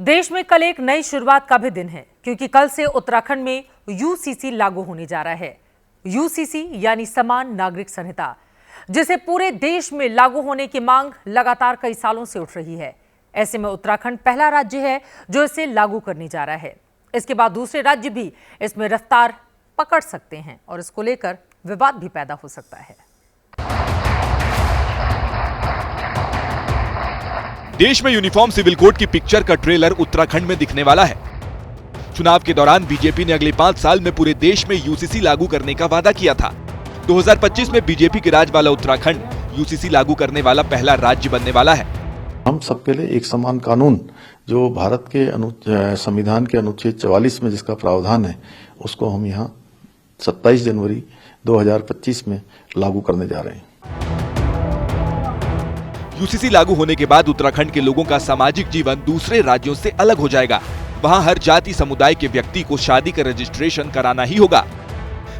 देश में कल एक नई शुरुआत का भी दिन है, क्योंकि कल से उत्तराखंड में यूसीसी लागू होने जा रहा है। यूसीसी यानी समान नागरिक संहिता, जिसे पूरे देश में लागू होने की मांग लगातार कई सालों से उठ रही है। ऐसे में उत्तराखंड पहला राज्य है जो इसे लागू करने जा रहा है। इसके बाद दूसरे राज्य भी इसमें रफ्तार पकड़ सकते हैं और इसको लेकर विवाद भी पैदा हो सकता है। देश में यूनिफॉर्म सिविल कोड की पिक्चर का ट्रेलर उत्तराखंड में दिखने वाला है। चुनाव के दौरान बीजेपी ने अगले 5 साल में पूरे देश में यूसीसी लागू करने का वादा किया था। 2025 में बीजेपी के राज वाला उत्तराखंड यूसीसी लागू करने वाला पहला राज्य बनने वाला है। हम सबके लिए एक समान कानून, जो भारत के संविधान के अनुच्छेद 44 में जिसका प्रावधान है, उसको हम यहाँ 27 जनवरी 2025 में लागू करने जा रहे हैं। यूसीसी लागू होने के बाद उत्तराखंड के लोगों का सामाजिक जीवन दूसरे राज्यों से अलग हो जाएगा। वहां हर जाति समुदाय के व्यक्ति को शादी का रजिस्ट्रेशन कराना ही होगा।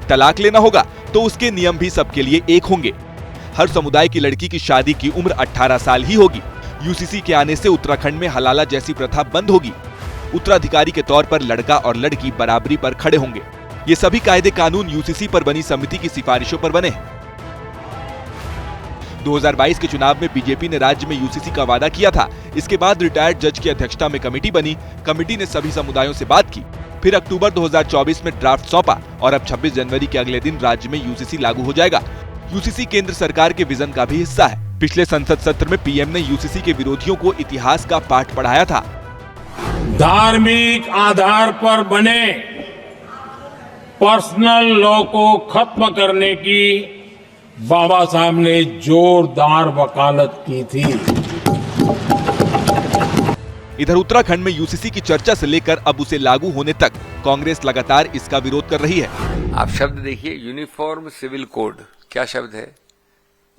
तलाक लेना होगा तो उसके नियम भी सबके लिए एक होंगे। हर समुदाय की लड़की की शादी की उम्र 18 साल ही होगी। यूसीसी के आने से उत्तराखंड में हलाला जैसी प्रथा बंद होगी। उत्तराधिकारी के तौर पर लड़का और लड़की बराबरी पर खड़े होंगे। ये सभी कायदे कानून यूसीसी पर बनी समिति की सिफारिशों पर बने हैं। 2022 के चुनाव में बीजेपी ने राज्य में यूसीसी का वादा किया था। इसके बाद रिटायर्ड जज की अध्यक्षता में कमेटी बनी। कमेटी ने सभी समुदायों से बात की। फिर अक्टूबर 2024 में ड्राफ्ट सौंपा और अब 26 जनवरी के अगले दिन राज्य में यूसीसी लागू हो जाएगा। यूसीसी केंद्र सरकार के विजन का भी हिस्सा है। पिछले संसद सत्र में पीएम ने यूसीसी के विरोधियों को इतिहास का पाठ पढ़ाया था। धार्मिक आधार पर बने पर्सनल लॉ को खत्म करने की बाबा साहब ने जोरदार वकालत की थी। इधर उत्तराखंड में यूसीसी की चर्चा से लेकर अब उसे लागू होने तक कांग्रेस लगातार इसका विरोध कर रही है। आप शब्द देखिए, यूनिफॉर्म सिविल कोड, क्या शब्द है?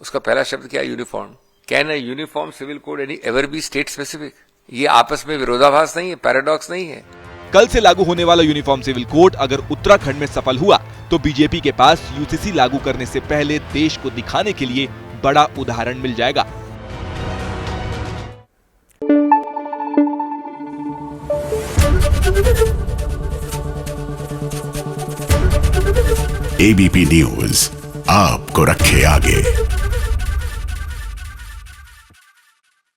उसका पहला शब्द क्या है? Uniform. Can a uniform civil code any ever be state specific? ये आपस में विरोधाभास नहीं है, पैराडॉक्स नहीं है। कल से लागू होने वाला यूनिफॉर्म सिविल कोड अगर उत्तराखंड में सफल हुआ तो बीजेपी के पास यूसीसी लागू करने से पहले देश को दिखाने के लिए बड़ा उदाहरण मिल जाएगा। एबीपी न्यूज आपको रखे आगे।